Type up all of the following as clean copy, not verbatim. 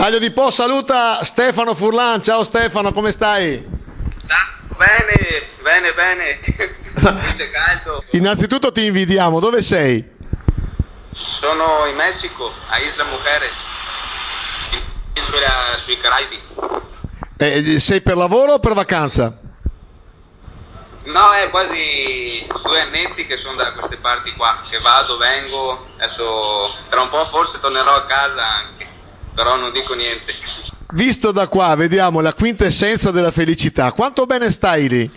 Taglio di Po saluta Stefano Furlan. Ciao Stefano, come stai? Ciao, bene. Qui c'è caldo. Innanzitutto ti invidiamo, dove sei? Sono in Messico, a Isla Mujeres, isola sui Caraibi. Sei per lavoro o per vacanza? No, è quasi 2 annetti che sono da queste parti qua, che vado, vengo, adesso tra un po' forse tornerò a casa anche, però non dico niente. Visto da qua, vediamo la quintessenza della felicità. Quanto bene stai lì?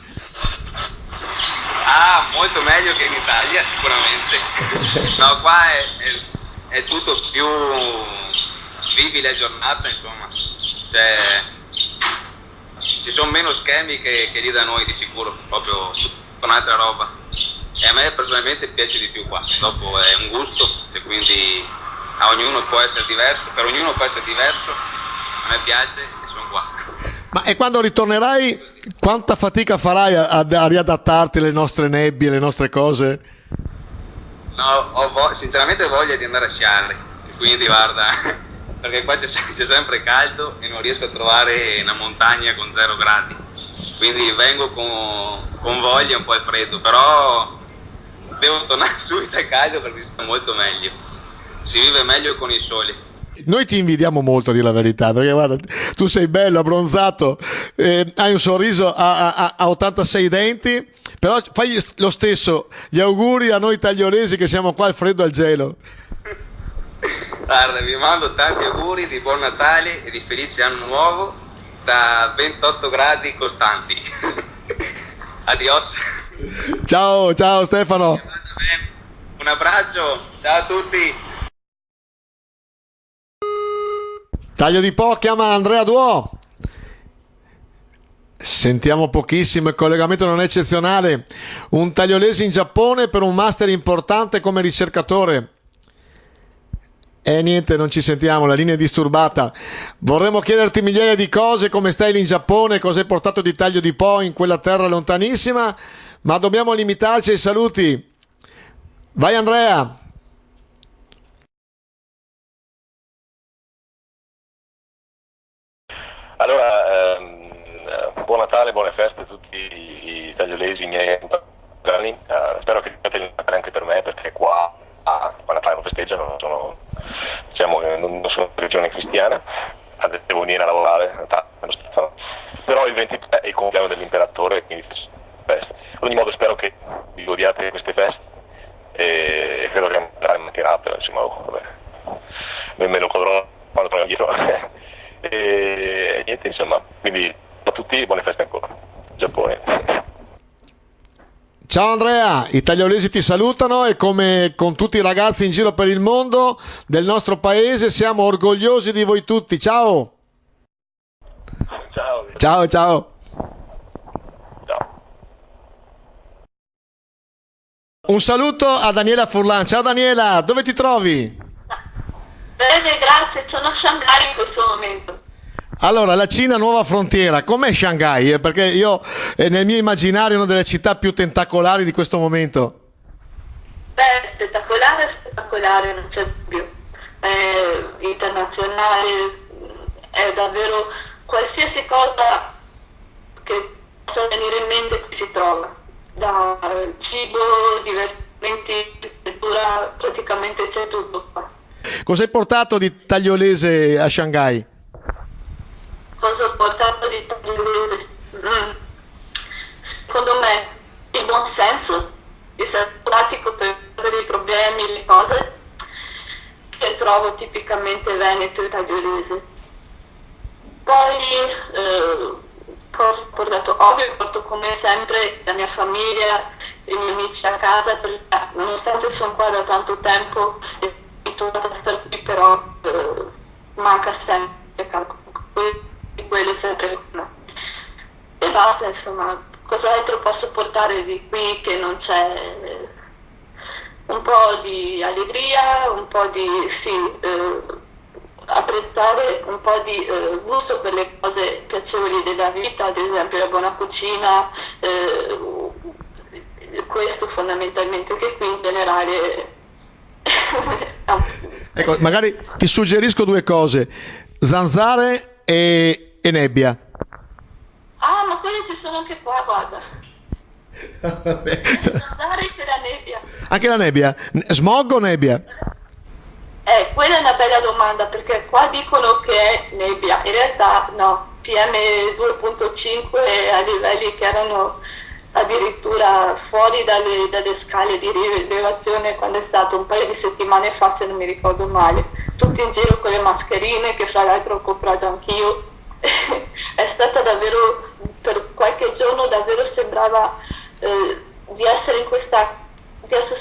Ah, molto meglio che in Italia sicuramente. No, qua è tutto più vivi la giornata, insomma. Cioè, ci sono meno schemi che lì da noi di sicuro, proprio un'altra roba. E a me personalmente piace di più qua. Dopo è un gusto, cioè, quindi a ognuno può essere diverso, per ognuno può essere diverso. A me piace e sono qua. Ma e quando ritornerai, quanta fatica farai a riadattarti alle nostre nebbie, alle nostre cose? No, sinceramente voglia di andare a sciare, quindi guarda, perché qua c'è sempre caldo e non riesco a trovare una montagna con 0 gradi, quindi vengo con voglia un po' al freddo, però devo tornare subito al caldo perché si sta molto meglio, si vive meglio con il sole. Noi ti invidiamo molto, a dire la verità, perché guarda, tu sei bello, abbronzato, hai un sorriso a 86 denti, però fai lo stesso gli auguri a noi tagliolesi che siamo qua al freddo e al gelo. Guarda, vi mando tanti auguri di buon Natale e di felice anno nuovo da 28 gradi costanti. Adios. Ciao Stefano. Un abbraccio, ciao a tutti. Taglio di Po chiama Andrea Duò. Sentiamo pochissimo, il collegamento non è eccezionale. Un tagliolese in Giappone per un master importante come ricercatore. Niente, non ci sentiamo, la linea è disturbata. Vorremmo chiederti migliaia di cose, come stai lì in Giappone, cosa hai portato di Taglio di Po in quella terra lontanissima, ma dobbiamo limitarci ai saluti. Vai Andrea. Allora, buon Natale, buone feste a tutti i tagliolesi miei compagni. Spero che abbiate il Natale anche per me, perché qua a Natale non festeggiano, non sono in regione cristiana, devo venire a lavorare, però il 23 è il compleanno dell'imperatore, quindi feste. Ad ogni modo spero che vi godiate queste feste e credo che Natale mancherà, però insomma, me lo godrò quando torno indietro. E niente, insomma, quindi a tutti buone feste ancora. Giappone. Ciao Andrea, i tagliolesi ti salutano e come con tutti i ragazzi in giro per il mondo del nostro paese siamo orgogliosi di voi tutti. Ciao. Ciao. Ciao. Un saluto a Daniela Furlan. Ciao Daniela, dove ti trovi? Bene, grazie, sono a Shanghai in questo momento. Allora, la Cina nuova frontiera, com'è Shanghai? Perché io nel mio immaginario è una delle città più tentacolari di questo momento. Beh, spettacolare, non c'è dubbio. È internazionale, è davvero qualsiasi cosa che possa venire in mente qui si trova. Da cibo, divertimenti, cultura, praticamente c'è tutto qua. Cosa hai portato di tagliolese a Shanghai? Cosa ho portato di tagliolese? Secondo me il buon senso, di essere pratico per risolvere i problemi, le cose che trovo tipicamente veneto e tagliolese. Poi cosa ho portato? Ovvio, porto come sempre la mia famiglia, i miei amici a casa, perché nonostante sono qua da tanto tempo e abituata a stare qui, però manca sempre quello è sempre no. E basta, insomma, cos'altro posso portare di qui che non c'è? Un po' di allegria, un po' di apprezzare, un po' di gusto per le cose piacevoli della vita, ad esempio la buona cucina, questo fondamentalmente, che qui in generale Ecco, magari ti suggerisco 2 cose. zanzare e nebbia. Ah, ma quelli ci sono anche qua, guarda. Zanzare e la nebbia. Anche la nebbia? Smog o nebbia? Quella è una bella domanda, perché qua dicono che è nebbia, in realtà no, PM2.5 a livelli che erano addirittura fuori dalle scale di rilevazione quando è stato un paio di settimane fa, se non mi ricordo male, tutti in giro con le mascherine, che fra l'altro ho comprato anch'io. È stata davvero, per qualche giorno davvero sembrava di essere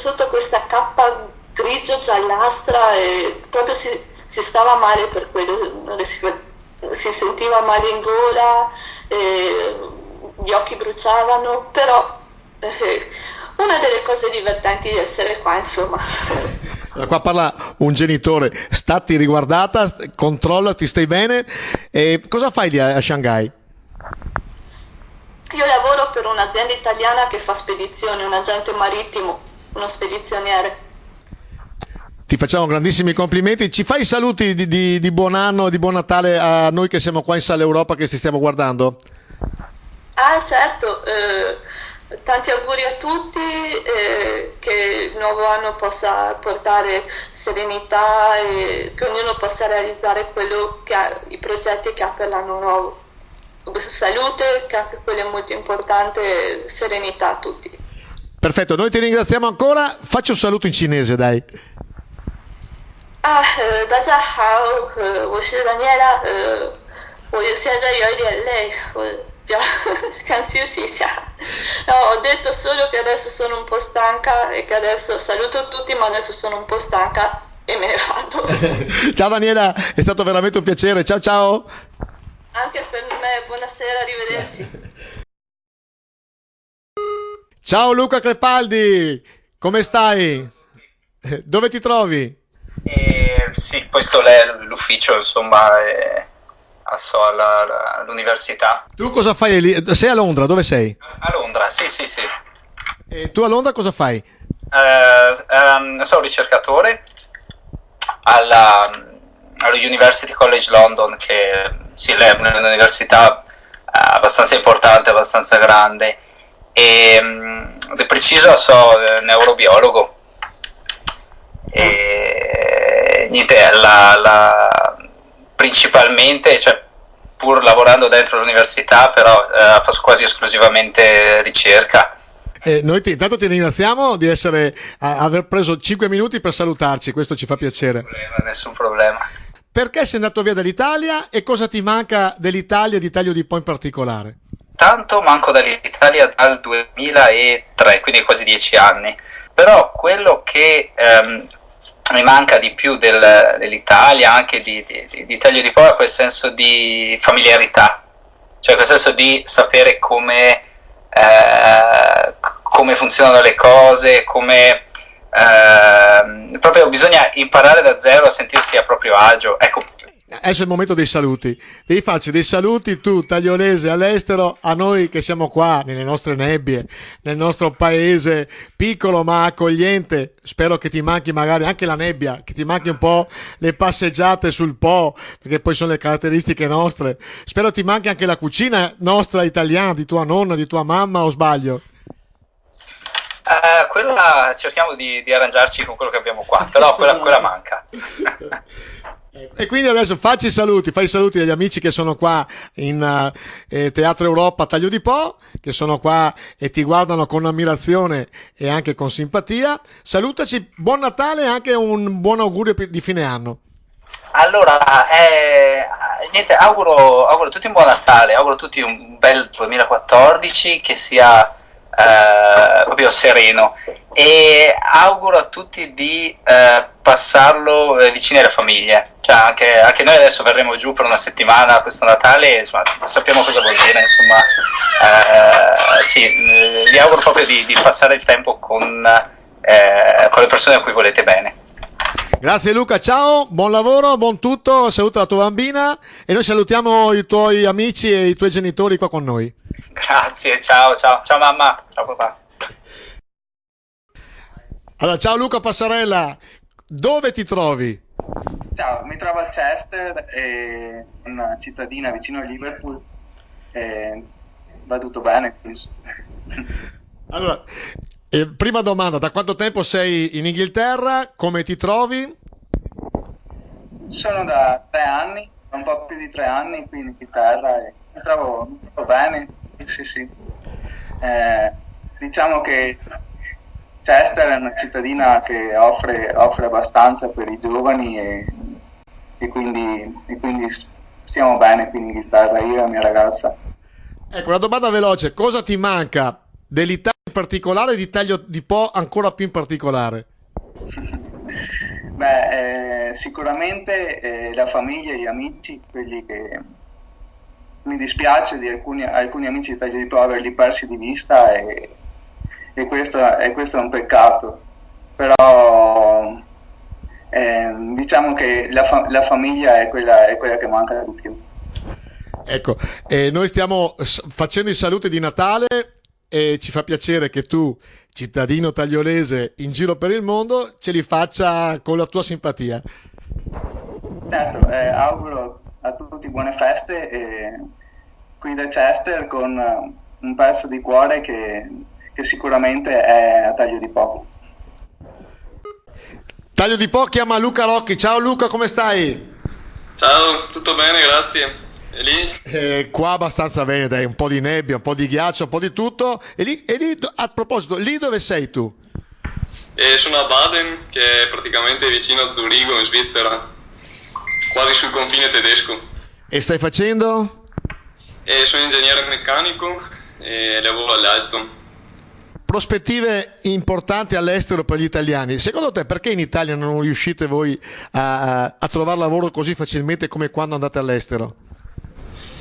sotto questa cappa grigio giallastra, e proprio si stava male per quello, si sentiva male in gola, gli occhi bruciavano, però una delle cose divertenti di essere qua, insomma. Qua parla un genitore, stati riguardata, controllati, stai bene. E cosa fai lì a Shanghai? Io lavoro per un'azienda italiana che fa spedizioni, un agente marittimo, uno spedizioniere. Ti facciamo grandissimi complimenti. Ci fai i saluti di buon anno e di buon Natale a noi che siamo qua in Sala Europa, che ti stiamo guardando? Ah, certo, tanti auguri a tutti, che il nuovo anno possa portare serenità e che ognuno possa realizzare i progetti che ha per l'anno nuovo. Salute, che anche quello è molto importante, serenità a tutti. Perfetto, noi ti ringraziamo ancora. Faccio un saluto in cinese, dai. 大家好，我是 Daniela，我现在有一点累，我想休息一下。No, ho detto solo che adesso sono un po' stanca e che adesso saluto tutti, ma adesso sono un po' stanca e me ne vado. Ciao Daniela, è stato veramente un piacere. Ciao ciao. Anche per me, buonasera, arrivederci. Ciao Luca Crepaldi, come stai? Dove ti trovi? Sì, questo è l'ufficio, insomma, all'università. Tu cosa fai lì? Sei a Londra, dove sei? A Londra, sì. E tu a Londra cosa fai? Sono ricercatore allo University College London, che sì, è un'università abbastanza importante, abbastanza grande, e di preciso sono neurobiologo. E niente, principalmente, cioè, pur lavorando dentro l'università, però faccio quasi esclusivamente ricerca. Noi intanto ti ringraziamo di aver preso 5 minuti per salutarci, questo ci fa piacere. Nessun problema. Perché sei andato via dall'Italia e cosa ti manca dell'Italia e di Taglio di Po in particolare? Tanto manco dall'Italia dal 2003, quindi quasi 10 anni, però quello che mi manca di più dell'Italia, anche di Taglio di Po, è quel senso di familiarità, cioè quel senso di sapere come funzionano le cose, proprio bisogna imparare da zero a sentirsi a proprio agio. Ecco. Adesso è il momento dei saluti. Devi farci dei saluti tu, tagliolese, all'estero, a noi che siamo qua, nelle nostre nebbie, nel nostro paese piccolo ma accogliente. Spero che ti manchi magari anche la nebbia, che ti manchi un po' le passeggiate sul Po, perché poi sono le caratteristiche nostre. Spero ti manchi anche la cucina nostra italiana, di tua nonna, di tua mamma, o sbaglio? Quella cerchiamo di arrangiarci con quello che abbiamo qua, però quella manca. E quindi adesso fai i saluti agli amici che sono qua in Teatro Europa Taglio di Po, che sono qua e ti guardano con ammirazione e anche con simpatia. Salutaci, buon Natale e anche un buon augurio di fine anno. Allora, niente, auguro a tutti un buon Natale, auguro a tutti un bel 2014 che sia proprio sereno, e auguro a tutti di passarlo vicini alle famiglie. Cioè, anche noi adesso verremo giù per una settimana questo Natale, insomma, sappiamo cosa vuol dire, insomma, sì, vi auguro proprio di passare il tempo con le persone a cui volete bene. Grazie Luca, ciao, buon lavoro, buon tutto, saluta la tua bambina e noi salutiamo i tuoi amici e i tuoi genitori qua con noi. Grazie, ciao mamma, ciao papà. Allora, ciao Luca Passarella, dove ti trovi? Ciao, mi trovo a Chester, è una cittadina vicino a Liverpool, e va tutto bene. Allora, prima domanda, da quanto tempo sei in Inghilterra? Come ti trovi? Sono da 3 anni, un po' più di 3 anni qui in Inghilterra e mi trovo bene, sì sì. Diciamo che Chester è una cittadina che offre abbastanza per i giovani e quindi stiamo bene qui in Inghilterra, io e la mia ragazza. Ecco, una domanda veloce, cosa ti manca dell'Italia in particolare e di Taglio di Po ancora più in particolare? Beh, sicuramente la famiglia e gli amici, quelli che mi dispiace di alcuni amici di Taglio di Po averli persi di vista e questo è un peccato, però diciamo che la famiglia è quella che manca di più. Ecco, noi stiamo facendo i saluti di Natale e ci fa piacere che tu, cittadino tagliolese in giro per il mondo, ce li faccia con la tua simpatia. Certo, auguro a tutti buone feste qui da Chester con un pezzo di cuore che sicuramente è a Taglio di Po. Taglio di Po chiama Luca Rocchi. Ciao Luca, come stai? Ciao, tutto bene, grazie. E lì? Qua abbastanza bene, dai, un po' di nebbia, un po' di ghiaccio, un po' di tutto. E lì, a proposito, lì dove sei tu? Sono a Baden, che è praticamente vicino a Zurigo, in Svizzera, quasi sul confine tedesco. E stai facendo? Sono ingegnere meccanico e lavoro all'Alstom. Prospettive importanti all'estero per gli italiani. Secondo te perché in Italia non riuscite voi a trovare lavoro così facilmente come quando andate all'estero?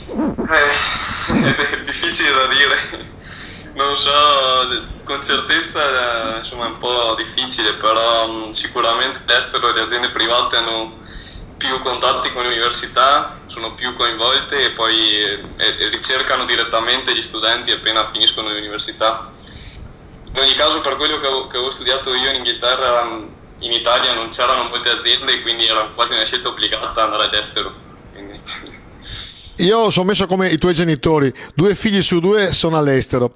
È difficile da dire, non so, con certezza insomma è un po' difficile, però sicuramente all'estero le aziende private hanno più contatti con le università, sono più coinvolte e poi ricercano direttamente gli studenti appena finiscono l'università. In ogni caso, per quello che avevo studiato io in Inghilterra, in Italia non c'erano molte aziende, quindi era quasi una scelta obbligata andare all'estero. Quindi... Io sono messo come i tuoi genitori, 2 figli su 2 sono all'estero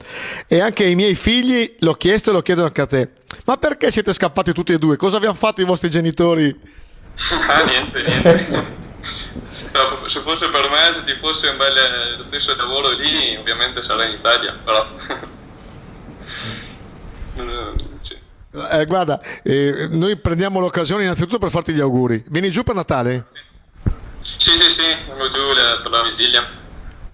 e anche i miei figli l'ho chiesto e lo chiedono anche a te. Ma perché siete scappati tutti e due? Cosa abbiano fatto i vostri genitori? Niente. No, se fosse per me, se ci fosse lo stesso lavoro lì, ovviamente sarei in Italia, però... Sì. Guarda, noi prendiamo l'occasione innanzitutto per farti gli auguri. Vieni giù per Natale? Sì, vengo giù per la vigilia.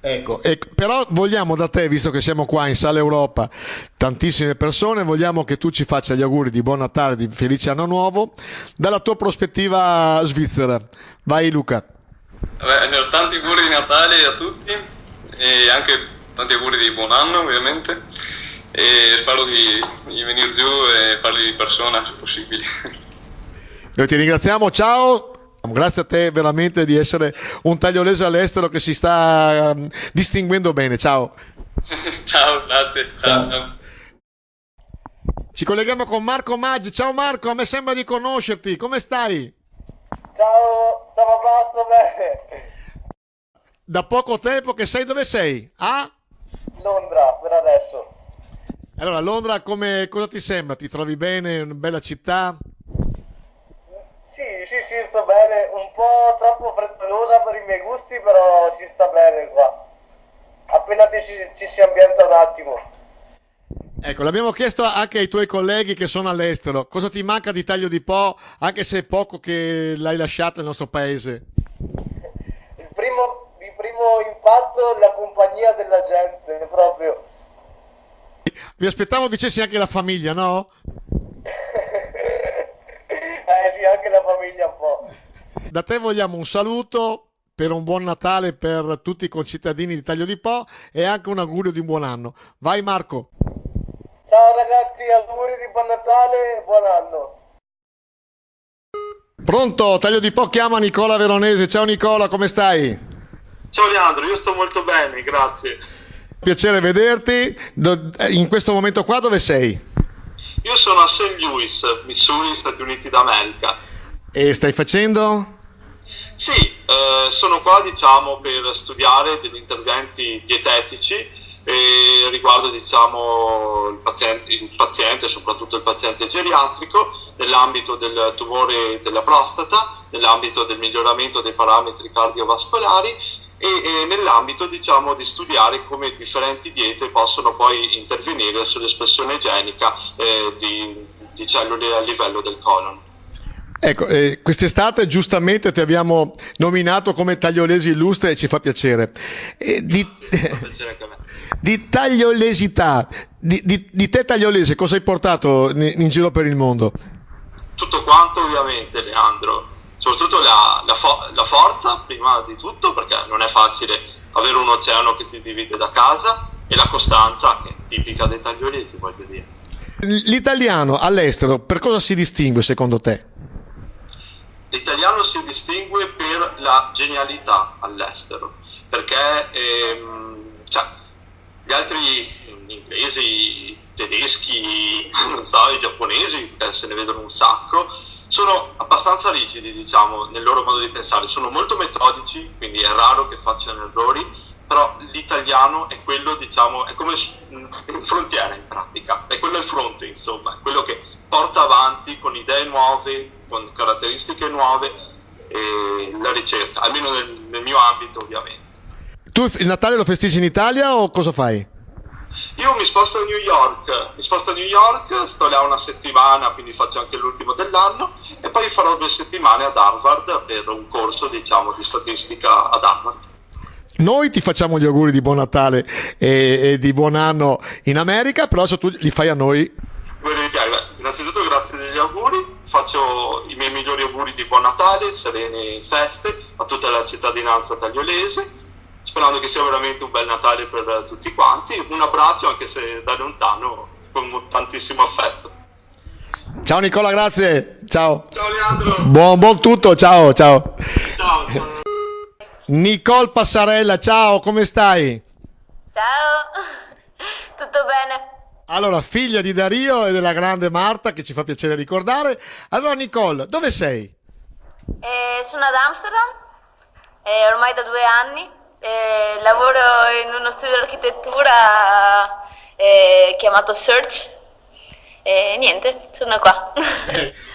Ecco, però vogliamo da te, visto che siamo qua in Sala Europa, tantissime persone, vogliamo che tu ci faccia gli auguri di buon Natale, di felice anno nuovo, dalla tua prospettiva svizzera. Vai Luca. Vabbè, tanti auguri di Natale a tutti e anche tanti auguri di buon anno ovviamente e spero di venire giù e farli di persona se possibile. Noi ti ringraziamo, ciao! Grazie a te veramente di essere un tagliolese all'estero che si sta distinguendo bene, ciao! Ciao, grazie, ciao. Ci colleghiamo con Marco Maggi, ciao Marco, a me sembra di conoscerti, come stai? Ciao Basso, bene. Da poco tempo che sei, dove sei? A Londra, per adesso. Allora, Londra cosa ti sembra? Ti trovi bene? Una bella città? Sì, sto bene, un po' troppo frettolosa per i miei gusti, però si sta bene qua. Appena ci si ambienta un attimo. Ecco, l'abbiamo chiesto anche ai tuoi colleghi che sono all'estero. Cosa ti manca di Taglio di Po, anche se è poco che l'hai lasciato nel nostro paese? Il primo impatto è la compagnia della gente, proprio. Mi aspettavo dicessi anche la famiglia, no? Sì, anche la famiglia un po'. Da te vogliamo un saluto per un buon Natale per tutti i concittadini di Taglio di Po e anche un augurio di un buon anno. Vai Marco. Ciao ragazzi, auguri di buon Natale e buon anno. Pronto, Taglio di Po chiama Nicola Veronese. Ciao Nicola, come stai? Ciao Leandro, io sto molto bene, grazie. Piacere vederti. In questo momento qua dove sei? Io sono a St. Louis, Missouri, Stati Uniti d'America. E stai facendo? Sì, sono qua diciamo per studiare degli interventi dietetici riguardo diciamo il paziente, soprattutto il paziente geriatrico, nell'ambito del tumore della prostata, nell'ambito del miglioramento dei parametri cardiovascolari e nell'ambito diciamo di studiare come differenti diete possono poi intervenire sull'espressione genica di cellule a livello del colon. Ecco, quest'estate giustamente ti abbiamo nominato come tagliolesi illustre e ci fa piacere. Fa piacere anche a me. Di tagliolesità, di te tagliolese, cosa hai portato in giro per il mondo? Tutto quanto ovviamente, Leandro, soprattutto la forza prima di tutto, perché non è facile avere un oceano che ti divide da casa, e la costanza che è tipica dei tagliolesi, voglio dire. L'italiano all'estero per cosa si distingue secondo te? L'italiano si distingue per la genialità all'estero, perché gli altri inglesi, i tedeschi, non so, i giapponesi, se ne vedono un sacco, sono abbastanza rigidi, diciamo, nel loro modo di pensare, sono molto metodici, quindi è raro che facciano errori, però l'italiano è quello, diciamo, è come in frontiera in pratica, è quello al fronte, insomma, è quello che porta avanti con idee nuove, con caratteristiche nuove la ricerca, almeno nel mio ambito ovviamente. Tu il Natale lo festeggi in Italia o cosa fai? Io mi sposto a New York, sto là una settimana, quindi faccio anche l'ultimo dell'anno, e poi farò 2 settimane ad Harvard per un corso, diciamo, di statistica ad Harvard. Noi ti facciamo gli auguri di buon Natale e di buon anno in America, però adesso tu li fai a noi. Innanzitutto grazie degli auguri, faccio i miei migliori auguri di buon Natale, serene feste a tutta la cittadinanza tagliolese, sperando che sia veramente un bel Natale per tutti quanti. Un abbraccio anche se da lontano, con tantissimo affetto. Ciao Nicola, grazie. Ciao. Ciao Leandro. Buon tutto, ciao. Ciao. Nicole Passarella, ciao, come stai? Ciao, tutto bene? Allora, figlia di Dario e della grande Marta, che ci fa piacere ricordare. Allora Nicole, dove sei? Sono ad Amsterdam, ormai da 2 anni. Lavoro in uno studio di architettura chiamato Search e niente, sono qua.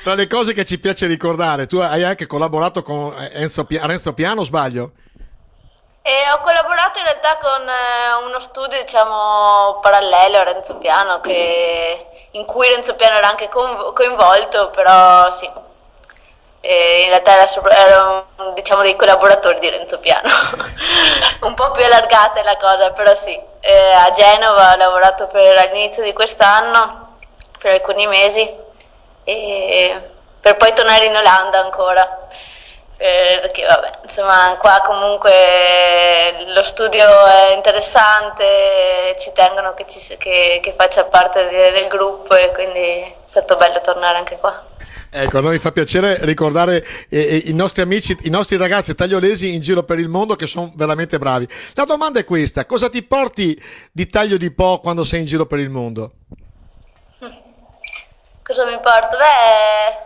Tra le cose che ci piace ricordare, tu hai anche collaborato con Renzo Piano, sbaglio? Ho collaborato in realtà con uno studio, diciamo, parallelo a Renzo Piano, in cui Renzo Piano era anche coinvolto, però sì. In realtà erano, diciamo, dei collaboratori di Renzo Piano. Un po' più allargata è la cosa, però sì. A Genova ho lavorato all'inizio di quest'anno per alcuni mesi e per poi tornare in Olanda ancora, perché vabbè, insomma, qua comunque lo studio è interessante, ci tengono che faccia parte del gruppo, e quindi è stato bello tornare anche qua. Ecco, a noi fa piacere ricordare i nostri amici, i nostri ragazzi tagliolesi in giro per il mondo, che sono veramente bravi. La domanda è questa: cosa ti porti di Taglio di Po quando sei in giro per il mondo? Cosa mi porto? Beh,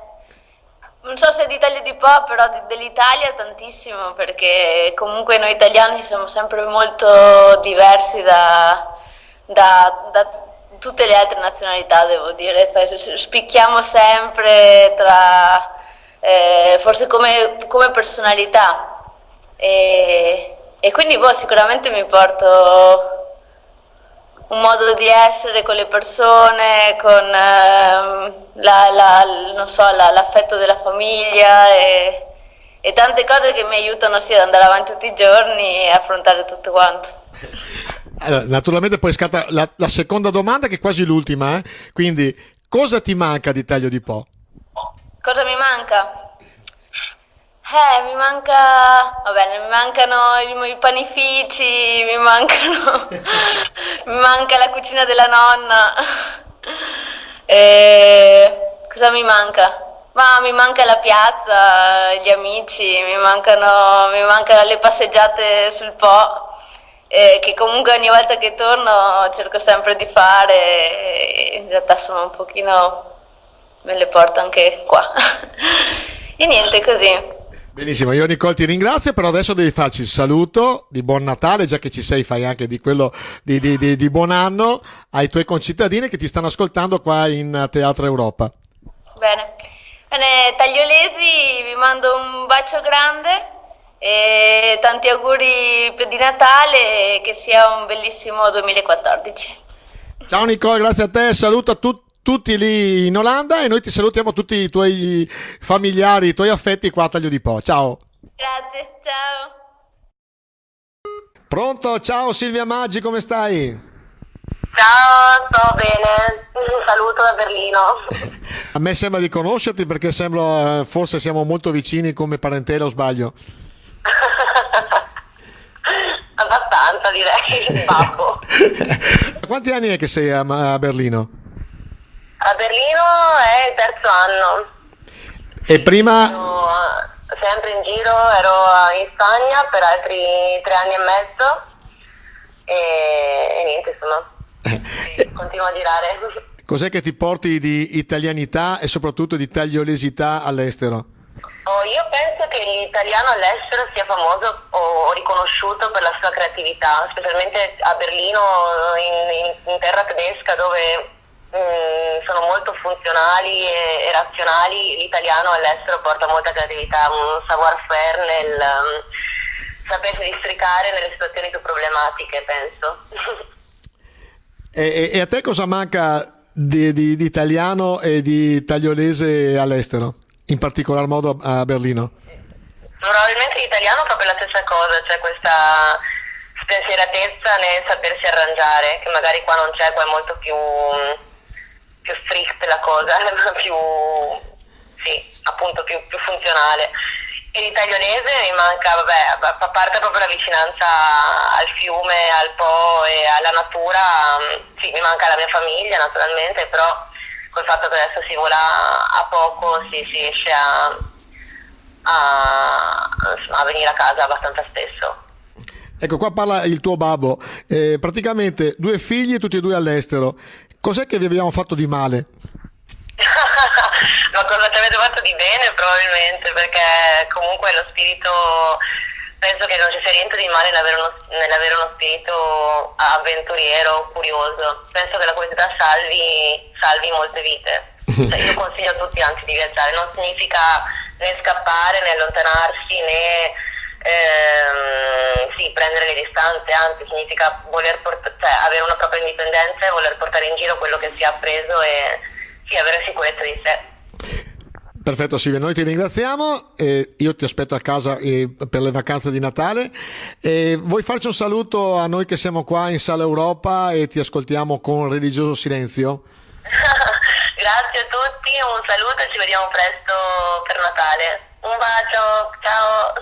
non so se di Taglio di Po, però dell'Italia tantissimo, perché comunque noi italiani siamo sempre molto diversi da tutte le altre nazionalità, devo dire. Spicchiamo sempre tra forse come personalità, e quindi sicuramente mi porto un modo di essere con le persone, con non so, l'affetto della famiglia e tante cose che mi aiutano sia ad andare avanti tutti i giorni e affrontare tutto quanto. Allora, naturalmente poi scatta la seconda domanda, che è quasi l'ultima, quindi cosa ti manca di Taglio di Po? Cosa mi manca? Mi mancano i panifici, mi manca la cucina della nonna. Cosa mi manca? Ma mi manca la piazza, gli amici, mi mancano le passeggiate sul Po. Che comunque ogni volta che torno cerco sempre di fare, in realtà sono un pochino, me le porto anche qua. E niente, così. Benissimo, io Nicole ti ringrazio, però adesso devi farci il saluto di buon Natale, già che ci sei, fai anche di quello di buon anno ai tuoi concittadini che ti stanno ascoltando qua in Teatro Europa. Bene, tagliolesi, vi mando un bacio grande e tanti auguri di Natale e che sia un bellissimo 2014. Ciao Nicole, grazie a te, saluto a tutti lì in Olanda e noi ti salutiamo tutti i tuoi familiari, i tuoi affetti qua a Taglio di Po. Ciao. Grazie, ciao. Pronto? Ciao Silvia Maggi, come stai? Ciao, sto bene. Un saluto da Berlino. A me sembra di conoscerti perché sembra, forse siamo molto vicini come parentela o sbaglio? Abbastanza, direi, babbo. Quanti anni è che sei a Berlino? A Berlino è il terzo anno. E prima? Ero sempre in giro, ero in Spagna per altri 3 anni e mezzo e niente, insomma, continuo a girare. Cos'è che ti porti di italianità e soprattutto di tagliolesità all'estero? Io penso che l'italiano all'estero sia famoso o riconosciuto per la sua creatività, specialmente a Berlino, in terra tedesca, dove sono molto funzionali e razionali. L'italiano all'estero porta molta creatività, un savoir-faire nel sapersi districare nelle situazioni più problematiche, penso. E a te cosa manca di italiano e di tagliolese all'estero, in particolar modo a Berlino? Probabilmente l'italiano è proprio la stessa cosa, c'è questa spensieratezza nel sapersi arrangiare, che magari qua non c'è, qua è molto più strict la cosa, più, sì, appunto più funzionale. E l'itagliolese mi manca, vabbè, a parte proprio la vicinanza al fiume, al Po e alla natura, sì, mi manca la mia famiglia naturalmente, però col fatto che adesso si vola a poco si riesce a venire a casa abbastanza spesso. Ecco, qua parla il tuo babbo, praticamente 2 figli, tutti e 2 all'estero. Cos'è che vi abbiamo fatto di male? Ma cosa ci avete fatto di bene probabilmente, perché comunque lo spirito, penso che non ci sia niente di male nell'avere uno spirito avventuriero, curioso. Penso che la curiosità salvi molte vite. Cioè, io consiglio a tutti anzi di viaggiare, non significa né scappare né allontanarsi né sì, prendere le distanze, anzi significa avere una propria indipendenza e voler portare in giro quello che si è appreso e sì, avere sicurezza di sé. Perfetto Silvia, noi ti ringraziamo, io ti aspetto a casa per le vacanze di Natale. Vuoi farci un saluto a noi che siamo qua in Sala Europa e ti ascoltiamo con religioso silenzio? Grazie a tutti, un saluto e ci vediamo presto per Natale. Un bacio, ciao!